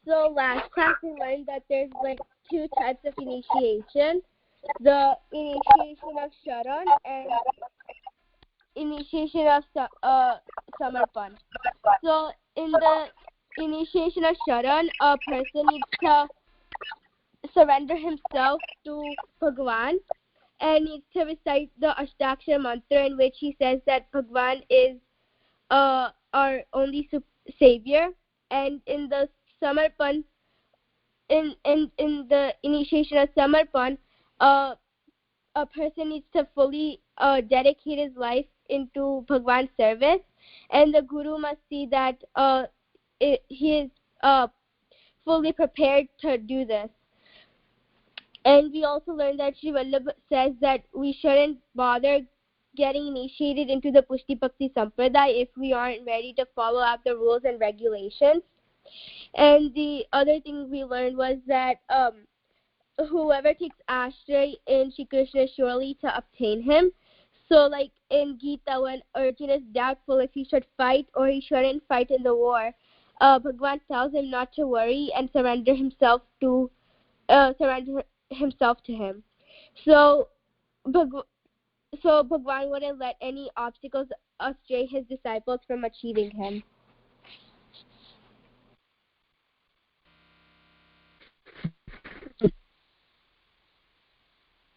So last class we learned that there's like two types of initiation: the initiation of Sharan and initiation of Samarpan. So in the initiation of Sharan, a person needs to surrender himself to Bhagwan and needs to recite the Ashtakshara mantra, in which he says that Bhagwan is our only savior. And in the Samarpan, in the initiation of Samarpan, a person needs to fully dedicate his life into Bhagwan's service, and the Guru must see that he is fully prepared to do this. And we also learned that Sri Vallabha says that we shouldn't bother getting initiated into the Pushtibhakti Sampradaya if we aren't ready to follow out the rules and regulations. And the other thing we learned was that whoever takes ashray in Shri Krishna is surely to obtain him. So like in Gita, when Arjuna is doubtful if he should fight or he shouldn't fight in the war, Bhagwan tells him not to worry and surrender himself to him. So Bhagwan wouldn't let any obstacles astray his disciples from achieving him.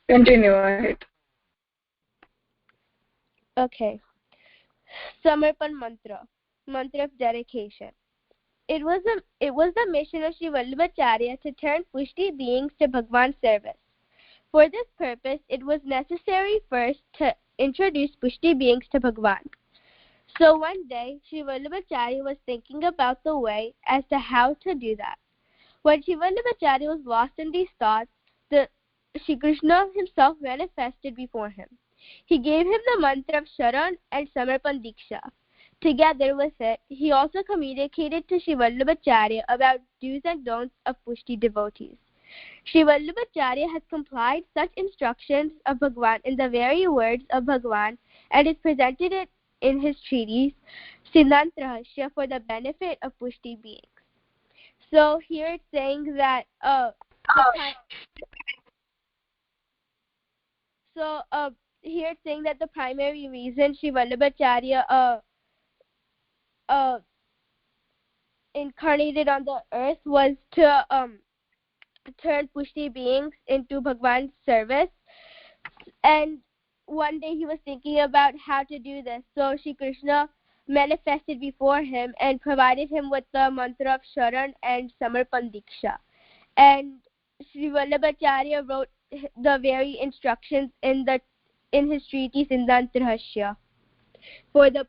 Continue ahead. Okay. Samarpan mantra of dedication. It was the mission of Sri Vallabhacharya to turn Pushti beings to Bhagwan's service. For this purpose, it was necessary first to introduce Pushti beings to Bhagwan. So one day, Sri Vallabhacharya was thinking about the way as to how to do that. When Sri Vallabhacharya was lost in these thoughts, Shri Krishna himself manifested before him. He gave him the mantra of Sharan and Samarpan Diksha. Together with it, he also communicated to Sri Vallabhacharya about do's and don'ts of Pushti devotees. Sri Vallabhacharya has complied such instructions of Bhagwan in the very words of Bhagwan and has presented it in his treatise Siddhanta Rahasya for the benefit of Pushti beings. So here it's saying that the primary reason Sri Vallabhacharya incarnated on the earth was to turn Pushti beings into Bhagwan's service. And one day he was thinking about how to do this. So Shri Krishna manifested before him and provided him with the mantra of Sharan and Samarpan Diksha. And Sri Vallabhacharya wrote the very instructions in his treatise Siddhanta Rahasya for the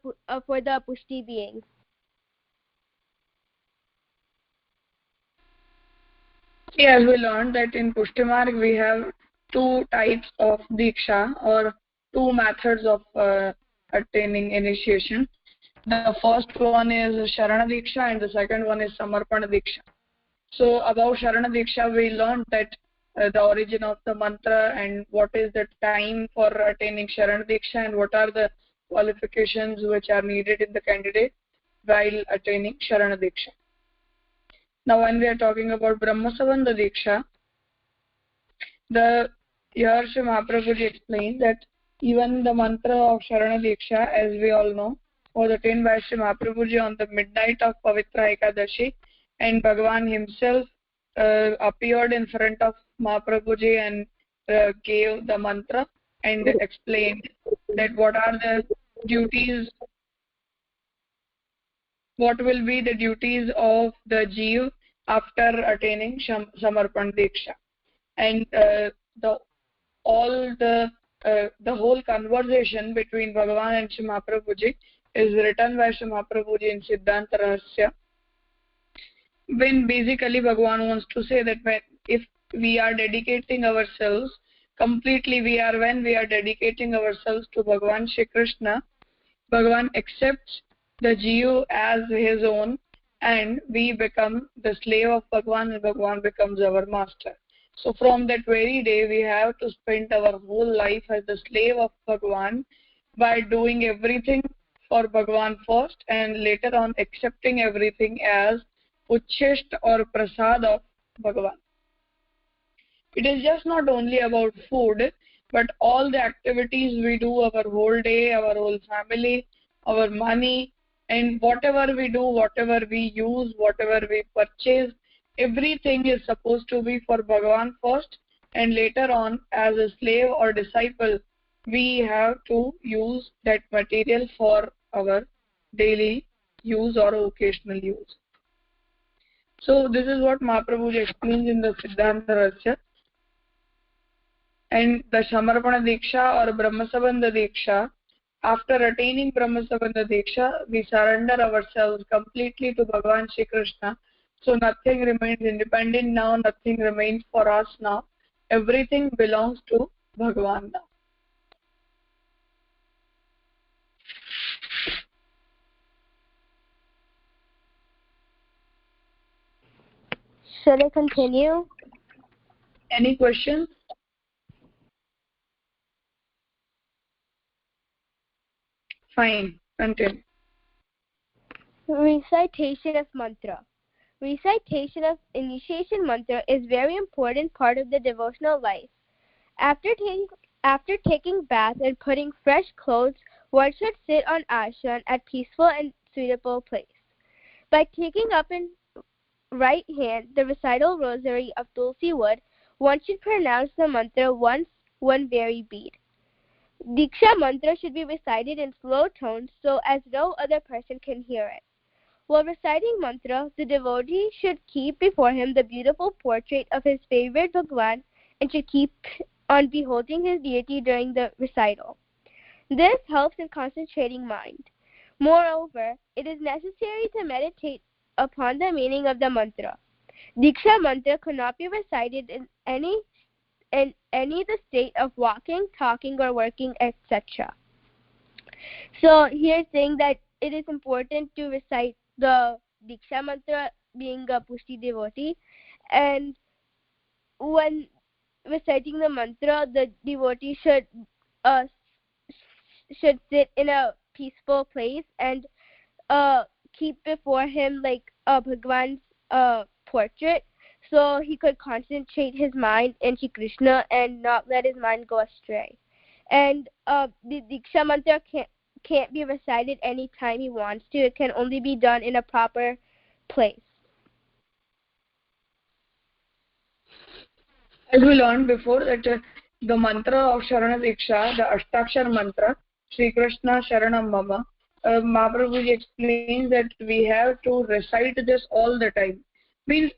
Pushti beings. Yes, we learned that in Pushtimarg we have two types of Diksha, or two methods of attaining initiation. The first one is Sharana Diksha and the second one is Samarpana Diksha. So about Sharana Diksha we learned that the origin of the mantra and what is the time for attaining Sharana Diksha and what are the qualifications which are needed in the candidate while attaining Sharana Diksha. Now when we are talking about Brahma Sambandha Diksha, here Sri Mahaprabhuji explained that even the mantra of Sharana Diksha, as we all know, was attained by Sri Mahaprabhuji on the midnight of Pavitra Ekadashi, and Bhagavan himself appeared in front of Mahaprabhuji and gave the mantra and explained that what are the duties, what will be the duties of the Jeev after attaining Samarpan Diksha. And the whole conversation between Bhagavan and Sri Mahaprabhuji is written by Sri Mahaprabhuji in Siddhanta Rahasya. When basically Bhagavan wants to say that if we are dedicating ourselves completely, when we are dedicating ourselves to Bhagavan Shri Krishna, Bhagavan accepts the Jeev as his own, and we become the slave of Bhagavan, and Bhagavan becomes our master. So from that very day, we have to spend our whole life as the slave of Bhagavan by doing everything for Bhagavan first, and later on accepting everything as uchishta or prasad of Bhagavan. It is just not only about food, but all the activities we do, our whole day, our whole family, our money, and whatever we do, whatever we use, whatever we purchase, everything is supposed to be for Bhagavan first, and later on, as a slave or disciple, we have to use that material for our daily use or occasional use. So this is what Mahaprabhu explains in the Siddhanta Rahasya. And the Samarpana Diksha or Brahmasabandha Diksha, after attaining Brahmasabandha Diksha, we surrender ourselves completely to Bhagavan Shri Krishna. So nothing remains independent now, nothing remains for us now. Everything belongs to Bhagavan now. Should I continue? Any questions? Fine, continue. Recitation of mantra. Recitation of initiation mantra is very important part of the devotional life. After taking bath and putting fresh clothes, one should sit on asana at peaceful and suitable place. By taking up in right hand the recital rosary of Tulsi wood, one should pronounce the mantra once, one very bead. Diksha mantra should be recited in slow tones so as no other person can hear it. While reciting mantra, the devotee should keep before him the beautiful portrait of his favorite Bhagwan and should keep on beholding his deity during the recital. This helps in concentrating mind. Moreover, it is necessary to meditate upon the meaning of the mantra. Diksha mantra cannot be recited in any the state of walking, talking, or working, etc. So here saying that it is important to recite the Diksha mantra being a Pushti devotee, and when reciting the mantra, the devotee should sit in a peaceful place and keep before him like Bhagwan's portrait, so he could concentrate his mind in Shri Krishna and not let his mind go astray. And the Diksha mantra can't be recited anytime he wants to. It can only be done in a proper place. As we learned before, that the mantra of Sharana Diksha, the Ashtakshar mantra, Shri Krishna Sharanam Mama, Mahaprabhu explains that we have to recite this all the time. Means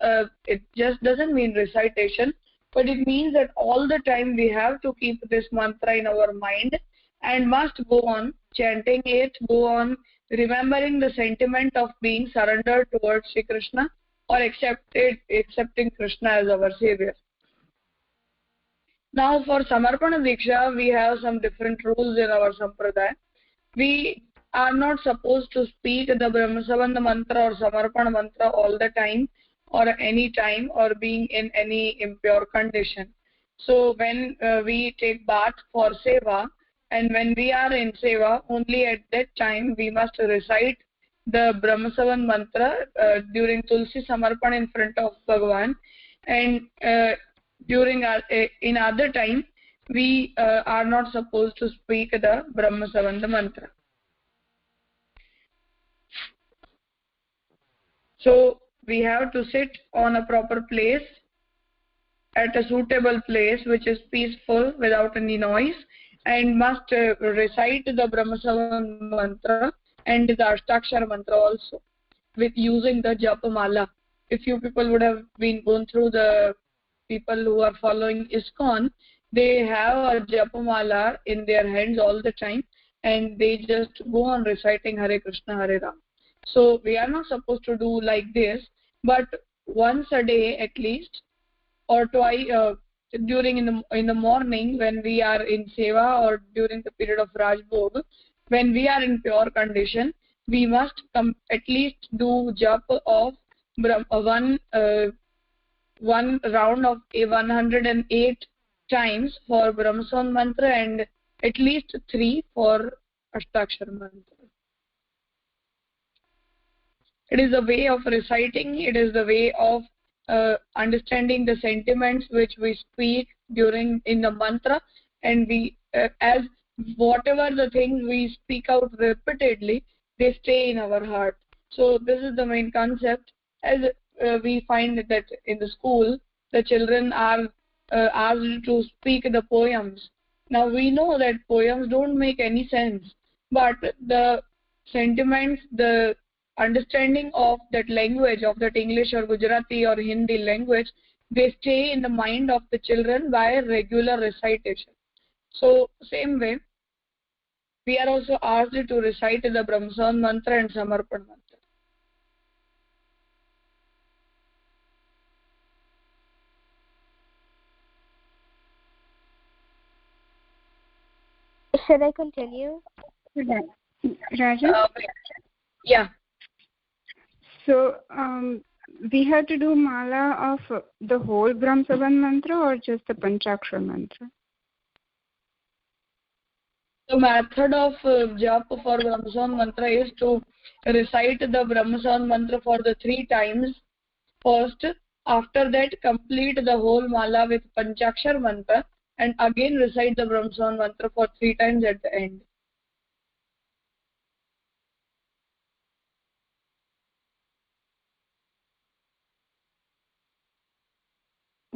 it just doesn't mean recitation, but it means that all the time we have to keep this mantra in our mind and must go on chanting it, go on remembering the sentiment of being surrendered towards Shri Krishna or accepting Krishna as our savior. Now for Samarpana Diksha, we have some different rules in our Sampradaya. We are not supposed to speak the Brahmasabandha mantra or Samarpana mantra all the time or any time or being in any impure condition. So when we take bath for seva and when we are in seva, only at that time we must recite the Brahmasabandha mantra during Tulsi Samarpan in front of Bhagavan, and in other time we are not supposed to speak the Brahmasabandha mantra. So we have to sit on a proper place, at a suitable place which is peaceful without any noise, and must recite the Brahmasabandha mantra and the Ashtakshar mantra also with using the Japamala. If you people would have been gone through, the people who are following ISKCON, they have a Japamala in their hands all the time and they just go on reciting Hare Krishna Hare Ram. So we are not supposed to do like this, but once a day at least, or twice during in the morning when we are in seva, or during the period of Rajbhog, when we are in pure condition, we must at least do jap of one round of 108 times for Brahmasabandha mantra and at least 3 for Ashtakshar mantra. It is the way of reciting, it is the way of understanding the sentiments which we speak during in the mantra, and we as whatever the things we speak out repeatedly, they stay in our heart. So this is the main concept. As we find that in the school the children are asked to speak the poems. Now we know that poems don't make any sense, but the sentiments, the understanding of that language, of that English or Gujarati or Hindi language, they stay in the mind of the children by regular recitation. So same way, we are also asked to recite the Brahmasan mantra and Samarpan mantra. Should I continue? Raja? Yeah. So we have to do mala of the whole Brahmasaban mantra or just the Panchakshar mantra? The method of japa for Brahmasan mantra is to recite the Brahmasan mantra for the 3 times first. After that, complete the whole mala with Panchakshar mantra and again recite the Brahmasan mantra for 3 times at the end.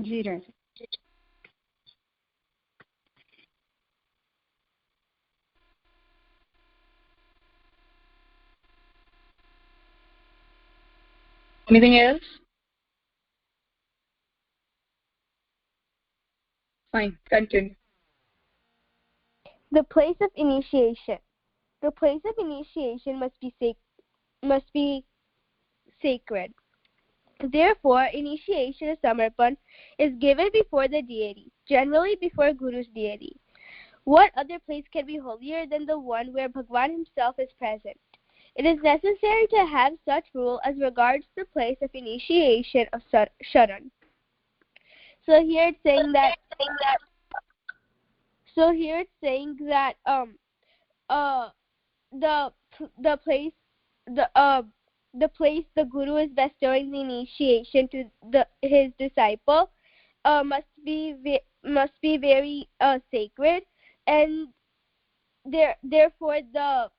Ji, Raja. Anything else? Fine, continue. The place of initiation. The place of initiation must be sacred. Therefore, initiation of Samarpan is given before the deity, generally before Guru's deity. What other place can be holier than the one where Bhagwan himself is present? It is necessary to have such rule as regards the place of initiation of Sharan. So here it's saying that the place the Guru is bestowing the initiation to his disciple must be very sacred, and therefore the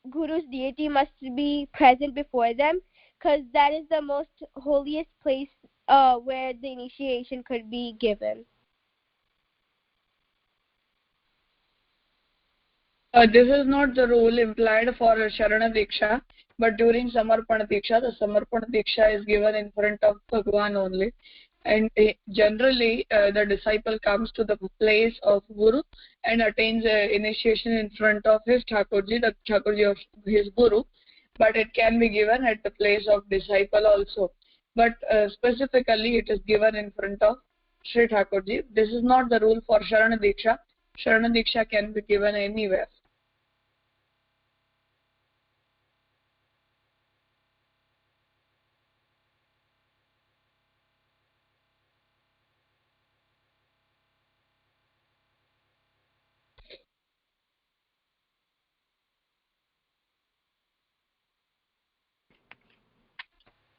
Guru's deity must be present before them, because that is the most holiest place where the initiation could be given. This is not the rule implied for Sharana Diksha, but during Samarpana Diksha, the Samarpana Diksha is given in front of Bhagwan only. And generally, the disciple comes to the place of Guru and attains initiation in front of his Thakurji, the Thakurji of his Guru. But it can be given at the place of disciple also. But specifically, it is given in front of Sri Thakurji. This is not the rule for Sharana Diksha. Sharana Diksha can be given anywhere.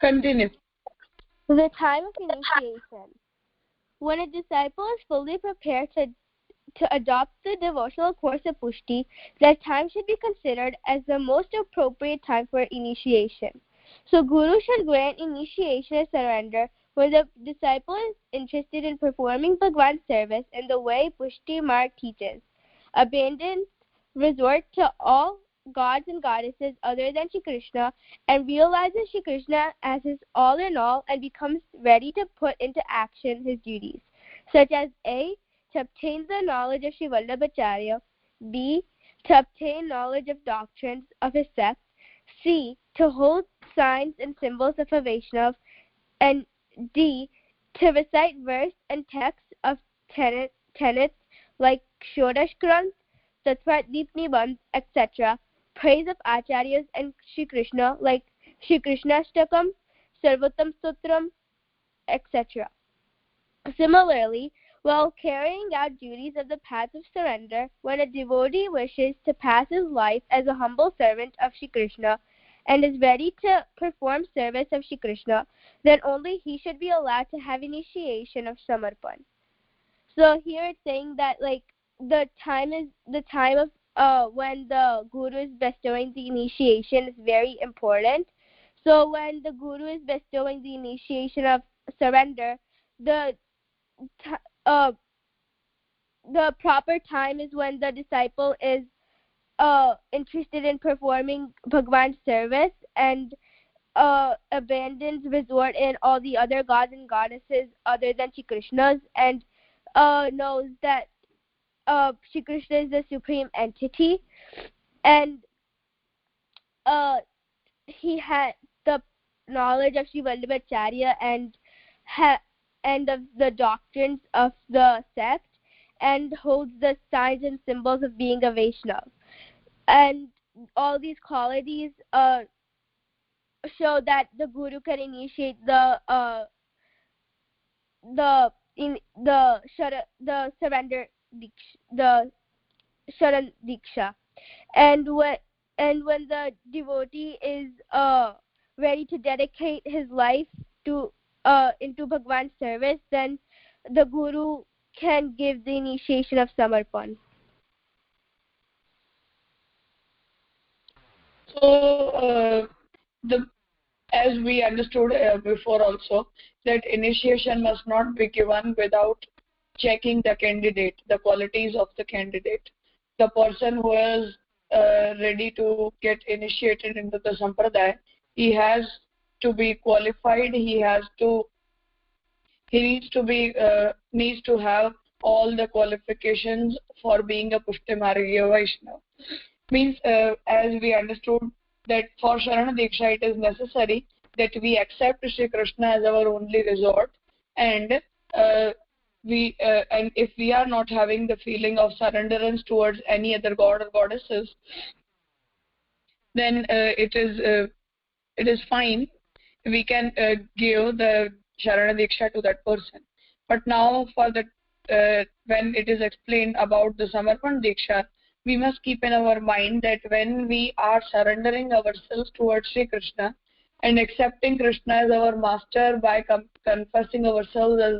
Continue. The time of initiation. When a disciple is fully prepared to adopt the devotional course of Pushti, that time should be considered as the most appropriate time for initiation. So Guru should grant initiation and surrender when the disciple is interested in performing Bhagwan's service in the way Pushti Marg teaches. Abandons resort to all gods and goddesses other than Shri Krishna and realizes Shri Krishna as his all in all and becomes ready to put into action his duties, such as A. to obtain the knowledge of Sri Vallabhacharya, B. to obtain knowledge of doctrines of his sect, C. to hold signs and symbols of a Vaishnav, and D. to recite verse and text of tenets like Shodash Granth, Tattvat Deep Nibandh, etc., praise of Acharyas and Shri Krishna like Shri Krishnashtakam, Sarvottam Sutram, etc. Similarly, while carrying out duties of the path of surrender, when a devotee wishes to pass his life as a humble servant of Shri Krishna, and is ready to perform service of Shri Krishna, then only he should be allowed to have initiation of Samarpan. So here it's saying that like the time of when the Guru is bestowing the initiation is very important. So when the Guru is bestowing the initiation of surrender, the proper time is when the disciple is interested in performing Bhagwan's service and abandons resort in all the other gods and goddesses other than Shri Krishna's, and knows that Shri Krishna is the supreme entity, and he had the knowledge of Sri Vallabhacharya and of the doctrines of the sect, and holds the signs and symbols of being a Vaishnava. And all these qualities show that the Guru can initiate the surrender the Sharan Diksha, and when the devotee is ready to dedicate his life to into Bhagwan's service, then the Guru can give the initiation of Samarpan. So as we understood before also, that initiation must not be given without checking the candidate, the qualities of the candidate. The person who is ready to get initiated into the sampradaya, he has to be qualified. He needs to have all the qualifications for being a Pushtimargiya Vaishnava. Means as we understood that for Sharana Diksha it is necessary that we accept Shri Krishna as our only resort, and if we are not having the feeling of surrenderance towards any other god or goddesses, then it is fine. We can give the Sharana Diksha to that person. But now for the when it is explained about the Samarpan Diksha, we must keep in our mind that when we are surrendering ourselves towards Shri Krishna and accepting Krishna as our master by confessing ourselves as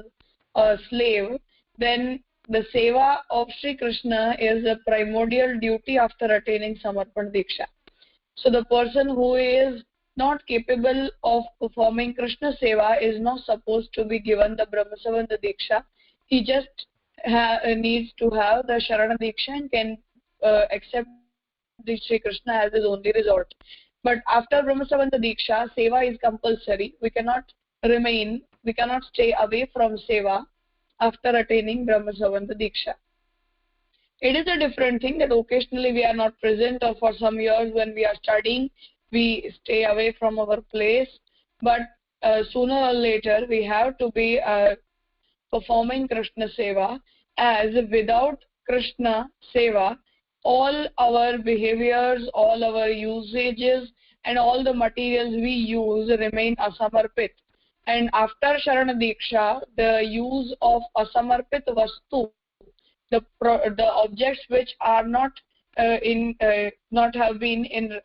a slave, then the seva of Shri Krishna is a primordial duty after attaining Samarpan Diksha. So the person who is not capable of performing Krishna seva is not supposed to be given the Brahmasavanda Diksha. He just needs to have the Sharana Diksha and can accept the Shri Krishna as his only resort. But after Brahmasavanda Diksha, seva is compulsory. We cannot stay away from seva after attaining Brahmasavanda Diksha. It is a different thing that occasionally we are not present, or for some years when we are studying, we stay away from our place. But sooner or later, we have to be performing Krishna seva, as without Krishna seva, all our behaviors, all our usages, and all the materials we use remain asamarpit. And after Sharana Diksha, the use of asamarpit vastu, the objects which are not have been in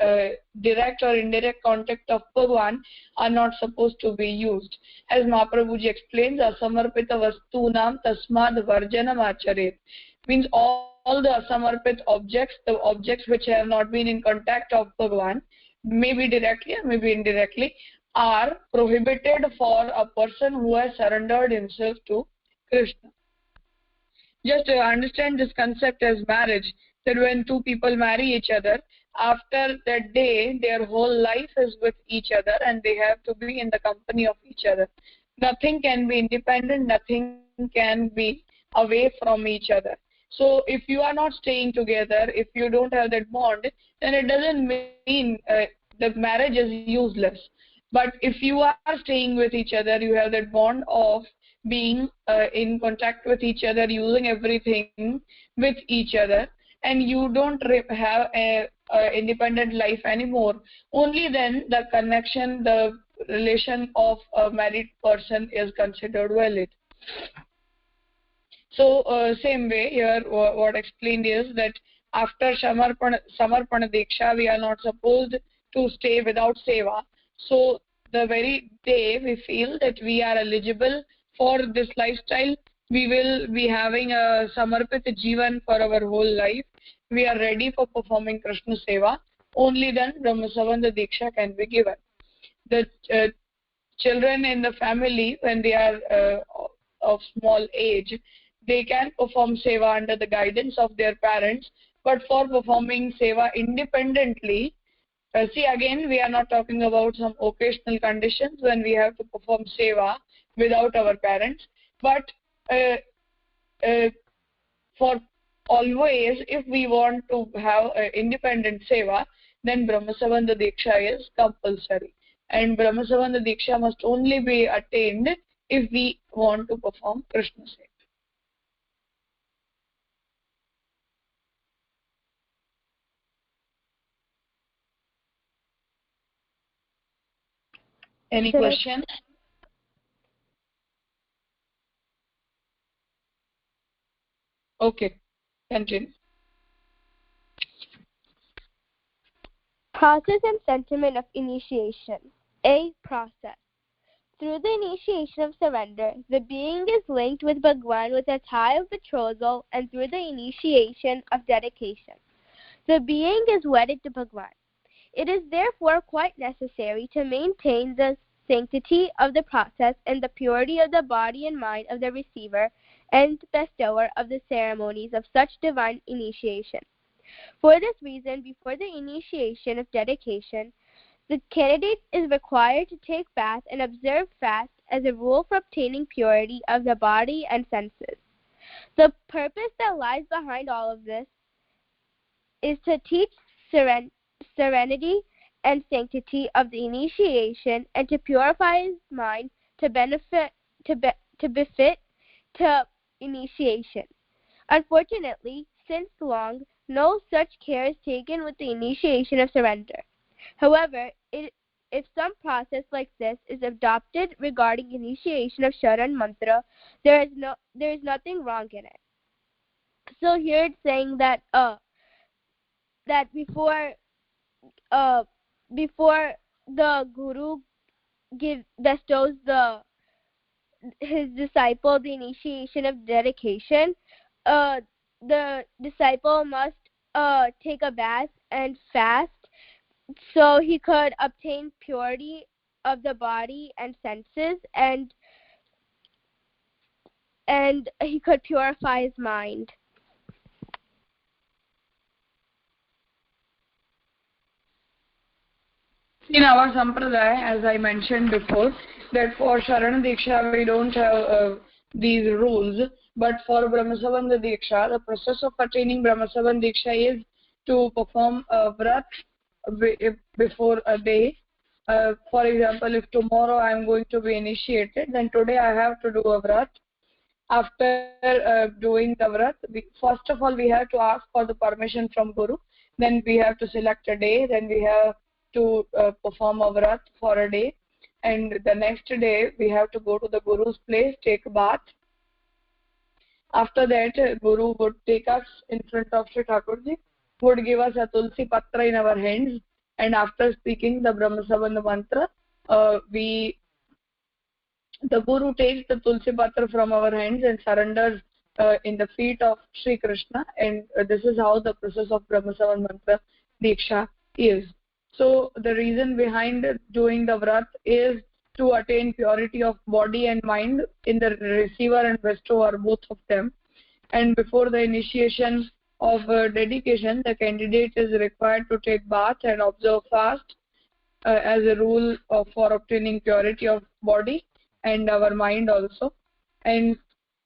direct or indirect contact of Bhagwan, are not supposed to be used. As Mahaprabhuji explains, asamarpita vastunam tasmad varjanam acharet, means all the asamarpit objects, the objects which have not been in contact of Bhagwan, maybe directly or maybe indirectly, are prohibited for a person who has surrendered himself to Krishna. Just to understand this concept as marriage, that when two people marry each other, after that day their whole life is with each other and they have to be in the company of each other. Nothing can be independent, nothing can be away from each other. So if you are not staying together, if you don't have that bond, then it doesn't mean the marriage is useless. But if you are staying with each other, you have that bond of being in contact with each other, using everything with each other, and you don't have a independent life anymore, only then the connection, the relation of a married person is considered valid. So same way here, what explained is that after Samarpana Diksha, we are not supposed to stay without seva. So the very day we feel that we are eligible for this lifestyle, we will be having a samarpit jivan for our whole life. We are ready for performing Krishna seva. Only then Brahmasabandha Diksha can be given. The children in the family, when they are of small age, they can perform seva under the guidance of their parents. But for performing seva independently, see, again, we are not talking about some occasional conditions when we have to perform seva without our parents. But for always, if we want to have independent seva, then Brahmasabandha Diksha is compulsory. And Brahmasabandha Diksha must only be attained if we want to perform Krishna seva. Any questions? Okay, continue. Process and sentiment of initiation. A. Process. Through the initiation of surrender, the being is linked with Bhagwan with a tie of betrothal, and through the initiation of dedication, the being is wedded to Bhagwan. It is therefore quite necessary to maintain the sanctity of the process and the purity of the body and mind of the receiver and bestower of the ceremonies of such divine initiation. For this reason, before the initiation of dedication, the candidate is required to take bath and observe fast as a rule for obtaining purity of the body and senses. The purpose that lies behind all of this is to teach serenity and sanctity of the initiation, and to purify his mind to befit to initiation. Unfortunately, since long, no such care is taken with the initiation of surrender. However, if some process like this is adopted regarding initiation of Sharan mantra, there is nothing wrong in it. So here it's saying that before the guru bestows his disciple the initiation of dedication, the disciple must take a bath and fast, so he could obtain purity of the body and senses, and he could purify his mind. In our sampradaya, as I mentioned before, that for Sharana Diksha we don't have these rules, but for Brahmasabandha Diksha, the process of attaining Brahmasabandha Diksha is to perform a vrat before a day. For example, if tomorrow I am going to be initiated, then today I have to do a vrat. After doing the vrat, first of all we have to ask for the permission from Guru, then we have to select a day, then we have to perform a vrat for a day, and the next day we have to go to the Guru's place, take a bath. After that, Guru would take us in front of Sri Thakurji, would give us a Tulsi Patra in our hands, and after speaking the Brahmasabandha mantra, the Guru takes the Tulsi Patra from our hands and surrenders in the feet of Sri Krishna, and this is how the process of Brahmasabandha mantra Diksha is. So the reason behind doing the vrat is to attain purity of body and mind in the receiver and bestower, both of them. And before the initiation of dedication, the candidate is required to take bath and observe fast as a rule for obtaining purity of body and our mind also. And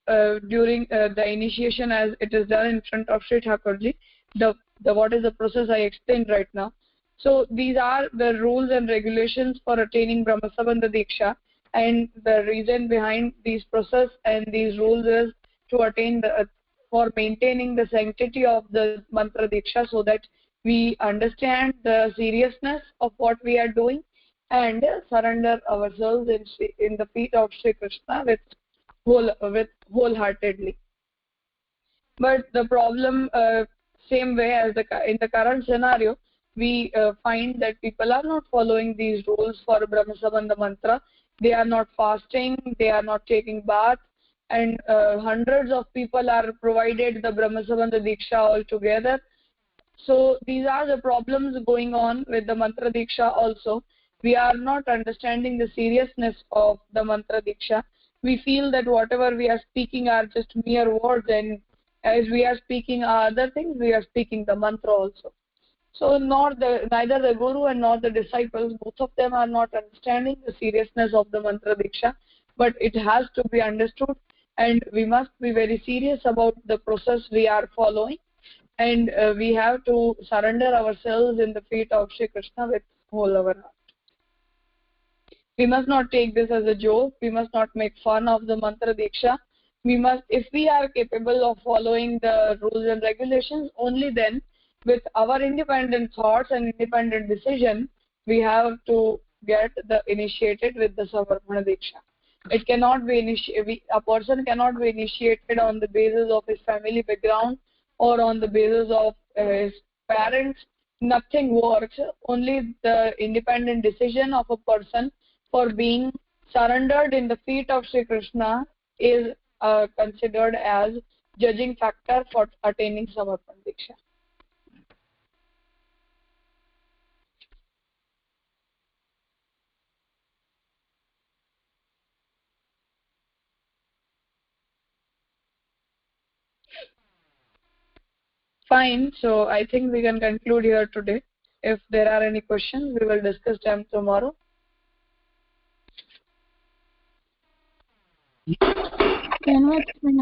during the initiation, as it is done in front of Sri Thakurji, the what is the process I explained right now. So these are the rules and regulations for attaining Brahmasabandha Diksha, and the reason behind these process and these rules is to attain for maintaining the sanctity of the mantra Diksha, so that we understand the seriousness of what we are doing and surrender ourselves in the feet of Sri Krishna with wholeheartedly. But the problem, same way as in the current scenario, we find that people are not following these rules for Brahma Sambandha mantra. They are not fasting, they are not taking bath, and hundreds of people are provided the Brahma Sambandha Diksha altogether. So these are the problems going on with the mantra Diksha also. We are not understanding the seriousness of the mantra Diksha. We feel that whatever we are speaking are just mere words, and as we are speaking other things, we are speaking the mantra also. So neither the guru and nor the disciples, both of them are not understanding the seriousness of the mantra Diksha, but it has to be understood, and we must be very serious about the process we are following, and we have to surrender ourselves in the feet of Shri Krishna with whole our heart. We must not take this as a joke. We must not make fun of the mantra Diksha. We must, if we are capable of following the rules and regulations, only then, with our independent thoughts and independent decision, we have to get initiated with the Samarpana Diksha. It cannot be a person cannot be initiated on the basis of his family background or on the basis of his parents. Nothing works. Only the independent decision of a person for being surrendered in the feet of Sri Krishna is considered as judging factor for attaining Samarpana Diksha. Fine, so I think we can conclude here today. If there are any questions, we will discuss them tomorrow. Can we explain